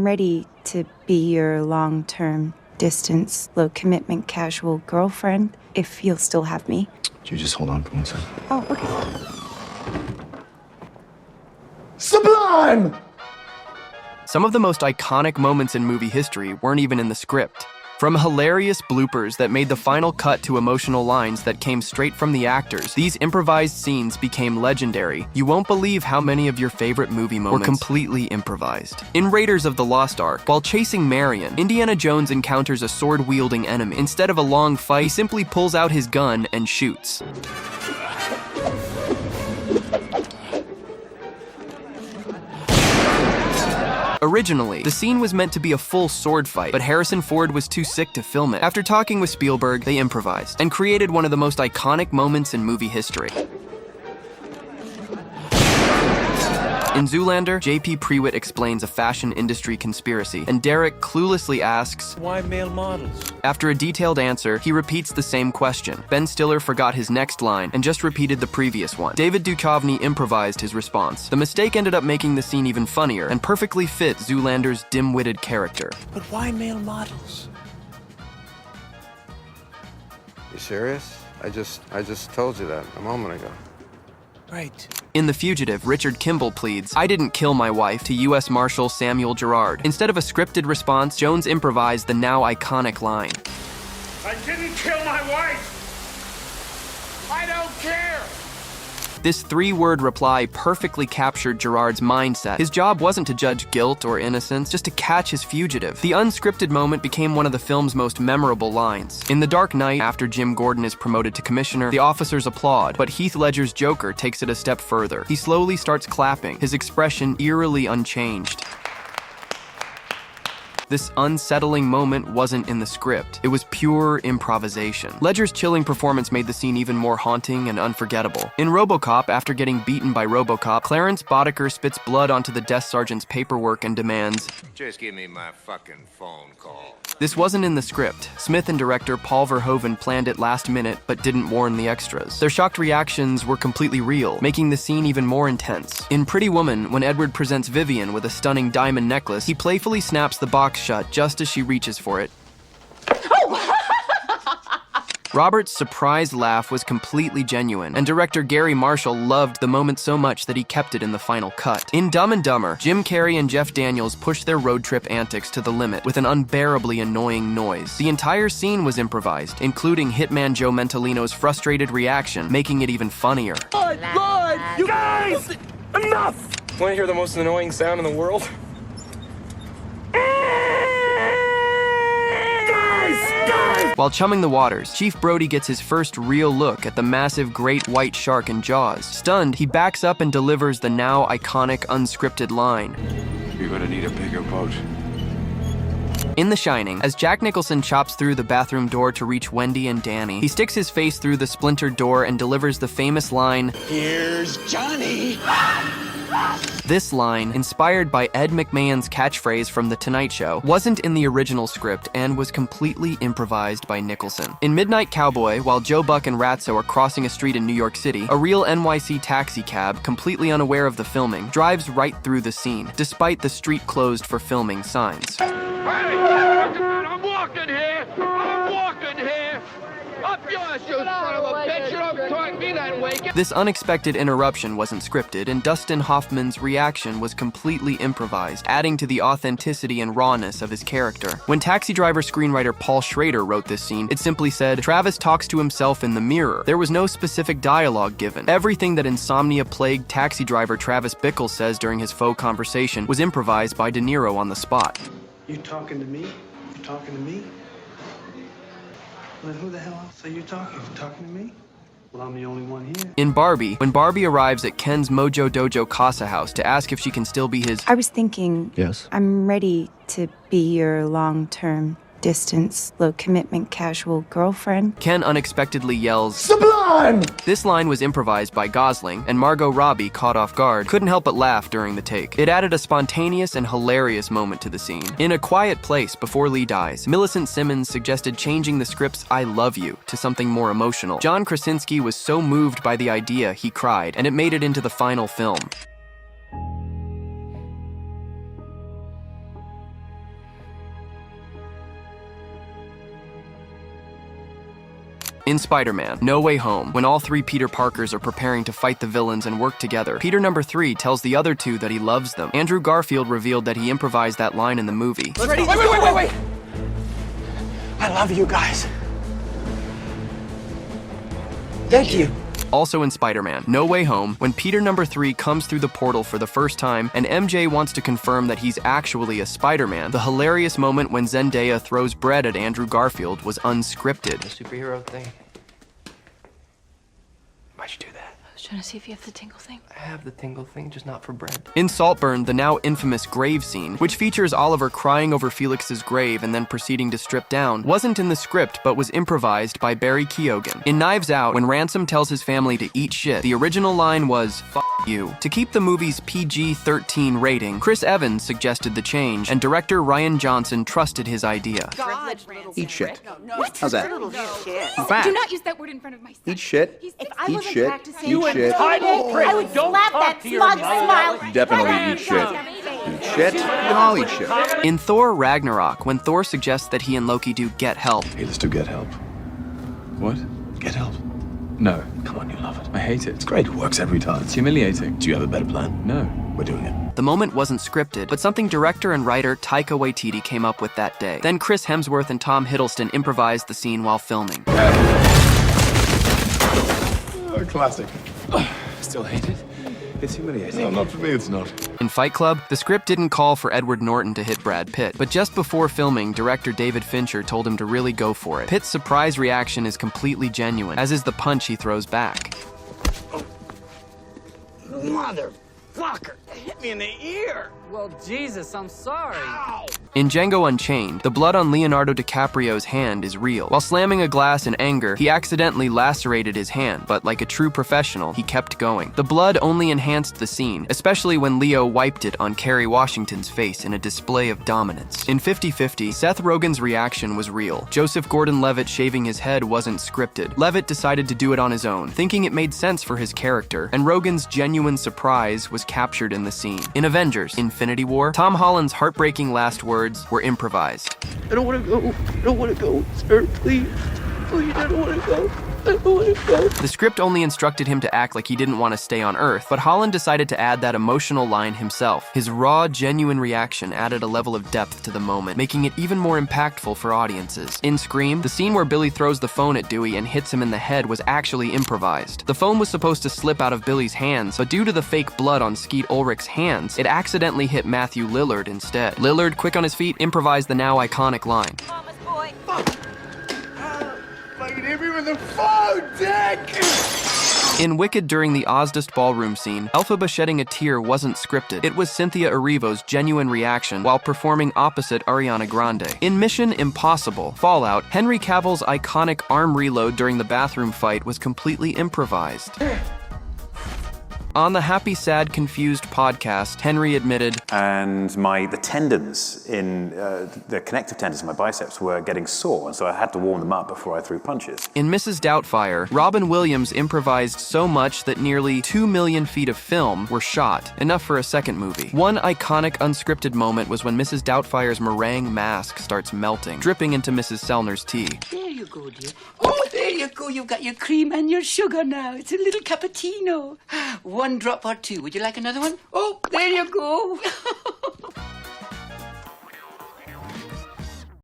I'm ready to be your long-term, distance, low-commitment, casual girlfriend, if you'll still have me. Could you just hold on for 1 second? Oh, okay. Sublime! Some of the most iconic moments in movie history weren't even in the script. From hilarious bloopers that made the final cut to emotional lines that came straight from the actors, these improvised scenes became legendary. You won't believe how many of your favorite movie moments were completely improvised. In Raiders of the Lost Ark, while chasing Marion, Indiana Jones encounters a sword-wielding enemy. Instead of a long fight, he simply pulls out his gun and shoots. Originally, the scene was meant to be a full sword fight, but Harrison Ford was too sick to film it. After talking with Spielberg, they improvised and created one of the most iconic moments in movie history. In Zoolander, J.P. Prewitt explains a fashion industry conspiracy, and Derek cluelessly asks, "Why male models?" After a detailed answer, he repeats the same question. Ben Stiller forgot his next line and just repeated the previous one. David Duchovny improvised his response. The mistake ended up making the scene even funnier and perfectly fit Zoolander's dim-witted character. But why male models? You serious? I just told you that a moment ago. Right. In The Fugitive, Richard Kimball pleads, "I didn't kill my wife," to U.S. Marshal Samuel Gerard. Instead of a scripted response, Jones improvised the now iconic line. "I didn't kill my wife! I don't care!" This three-word reply perfectly captured Gerard's mindset. His job wasn't to judge guilt or innocence, just to catch his fugitive. The unscripted moment became one of the film's most memorable lines. In The Dark Knight, after Jim Gordon is promoted to commissioner, the officers applaud, but Heath Ledger's Joker takes it a step further. He slowly starts clapping, his expression eerily unchanged. This unsettling moment wasn't in the script. It was pure improvisation. Ledger's chilling performance made the scene even more haunting and unforgettable. In RoboCop, after getting beaten by RoboCop, Clarence Boddicker spits blood onto the desk sergeant's paperwork and demands, "Just give me my fucking phone call." This wasn't in the script. Smith and director Paul Verhoeven planned it last minute, but didn't warn the extras. Their shocked reactions were completely real, making the scene even more intense. In Pretty Woman, when Edward presents Vivian with a stunning diamond necklace, he playfully snaps the box shut just as she reaches for it. Robert's surprised laugh was completely genuine, and director Gary Marshall loved the moment so much that he kept it in the final cut. In Dumb and Dumber, Jim Carrey and Jeff Daniels pushed their road trip antics to the limit with an unbearably annoying noise. The entire scene was improvised, including hitman Joe Mentolino's frustrated reaction, making it even funnier. Lord, you guys! Enough! Want to hear the most annoying sound in the world? While chumming the waters, Chief Brody gets his first real look at the massive great white shark in Jaws. Stunned, he backs up and delivers the now iconic unscripted line. "You're gonna need a bigger boat." In The Shining, as Jack Nicholson chops through the bathroom door to reach Wendy and Danny, he sticks his face through the splintered door and delivers the famous line, Here's Johnny! This line, inspired by Ed McMahon's catchphrase from The Tonight Show, wasn't in the original script and was completely improvised by Nicholson. In Midnight Cowboy, while Joe Buck and Ratso are crossing a street in New York City, a real NYC taxi cab, completely unaware of the filming, drives right through the scene, despite the street closed for filming signs. Hey! I'm walking here! I'm walking here! Up yours, you son of a bitch! You don't talk to me that way! This unexpected interruption wasn't scripted, and Dustin Hoffman's reaction was completely improvised, adding to the authenticity and rawness of his character. When Taxi Driver screenwriter Paul Schrader wrote this scene, it simply said, "Travis talks to himself in the mirror." There was no specific dialogue given. Everything that insomnia-plagued taxi driver Travis Bickle says during his faux conversation was improvised by De Niro on the spot. You talking to me? You talking to me? Well, then who the hell else are you talking to? Talking to me? Well, I'm the only one here. In Barbie, when Barbie arrives at Ken's Mojo Dojo Casa house to ask if she can still be his... I was thinking, Yes? I'm ready to be your long-term, distance, low-commitment, casual girlfriend. Ken unexpectedly yells, Sublime! This line was improvised by Gosling, and Margot Robbie, caught off guard, couldn't help but laugh during the take. It added a spontaneous and hilarious moment to the scene. In A Quiet Place, before Lee dies, Millicent Simmons suggested changing the script's "I love you" to something more emotional. John Krasinski was so moved by the idea, he cried, and it made it into the final film. In Spider-Man: No Way Home, when all three Peter Parkers are preparing to fight the villains and work together, Peter number 3 tells the other two that he loves them. Andrew Garfield revealed that he improvised that line in the movie. Wait. I love you guys. Thank you. Also in Spider-Man: No Way Home, when Peter number 3 comes through the portal for the first time and MJ wants to confirm that he's actually a Spider-Man, the hilarious moment when Zendaya throws bread at Andrew Garfield was unscripted. The superhero thing. Why'd you do that? I was trying to see if you have the tingle thing. I have the tingle thing, just not for bread. In Saltburn, the now infamous grave scene, which features Oliver crying over Felix's grave and then proceeding to strip down, wasn't in the script but was improvised by Barry Keoghan. In Knives Out, when Ransom tells his family to eat shit, the original line was, "F you." To keep the movie's PG-13 rating, Chris Evans suggested the change, and director Rian Johnson trusted his idea. Eat shit. What? How's that? Do not use that word in front of my son. Eat shit. If I Eat wasn't shit. practicing, Eat shit. I would slap that smug smile. Definitely eat shit. Eat shit. You can all eat shit. In Thor: Ragnarok, when Thor suggests that he and Loki do Get Help, Hey, let's do Get Help. What? Get help. No. Come on, you love it. I hate it. It's great. It works every time. It's humiliating. Do you have a better plan? No. We're doing it. the moment wasn't scripted, but something director and writer Taika Waititi came up with that day. Then Chris Hemsworth and Tom Hiddleston improvised the scene while filming. Classic. Still hate it? It's humiliating. No, not for me, it's not. In Fight Club, the script didn't call for Edward Norton to hit Brad Pitt, but just before filming, director David Fincher told him to really go for it. Pitt's surprise reaction is completely genuine, as is the punch he throws back. Motherfucker! Hit me in the ear! Well, Jesus, I'm sorry. Ow! In Django Unchained, the blood on Leonardo DiCaprio's hand is real. While slamming a glass in anger, he accidentally lacerated his hand, but like a true professional, he kept going. The blood only enhanced the scene, especially when Leo wiped it on Kerry Washington's face in a display of dominance. In 50-50, Seth Rogen's reaction was real. Joseph Gordon-Levitt shaving his head wasn't scripted. Levitt decided to do it on his own, thinking it made sense for his character, and Rogen's genuine surprise was captured in the scene. In Avengers: Infinity War, Tom Holland's heartbreaking last words were improvised. I don't want to go. I don't want to go, sir. Please. Please, I don't want to go. I don't want to go. The script only instructed him to act like he didn't want to stay on Earth, but Holland decided to add that emotional line himself. His raw, genuine reaction added a level of depth to the moment, making it even more impactful for audiences. In Scream, the scene where Billy throws the phone at Dewey and hits him in the head was actually improvised. The phone was supposed to slip out of Billy's hands, but due to the fake blood on Skeet Ulrich's hands, it accidentally hit Matthew Lillard instead. Lillard, quick on his feet, improvised the now iconic line. Mama's boy. Hit me with the phone, Dick! In Wicked, during the Ozdust ballroom scene, Elphaba shedding a tear wasn't scripted. It was Cynthia Erivo's genuine reaction while performing opposite Ariana Grande. In Mission Impossible: Fallout, Henry Cavill's iconic arm reload during the bathroom fight was completely improvised. On the Happy, Sad, Confused podcast, Henry admitted, and the tendons in the connective tendons in my biceps were getting sore, and so I had to warm them up before I threw punches. In Mrs. Doubtfire, Robin Williams improvised so much that nearly 2 million feet of film were shot, enough for a second movie. One iconic unscripted moment was when Mrs. Doubtfire's meringue mask starts melting, dripping into Mrs. Sellner's tea. There you go, dear. Oh, there you go. You've got your cream and your sugar now. It's a little cappuccino. One drop or two. Would you like another one? Oh, there you go.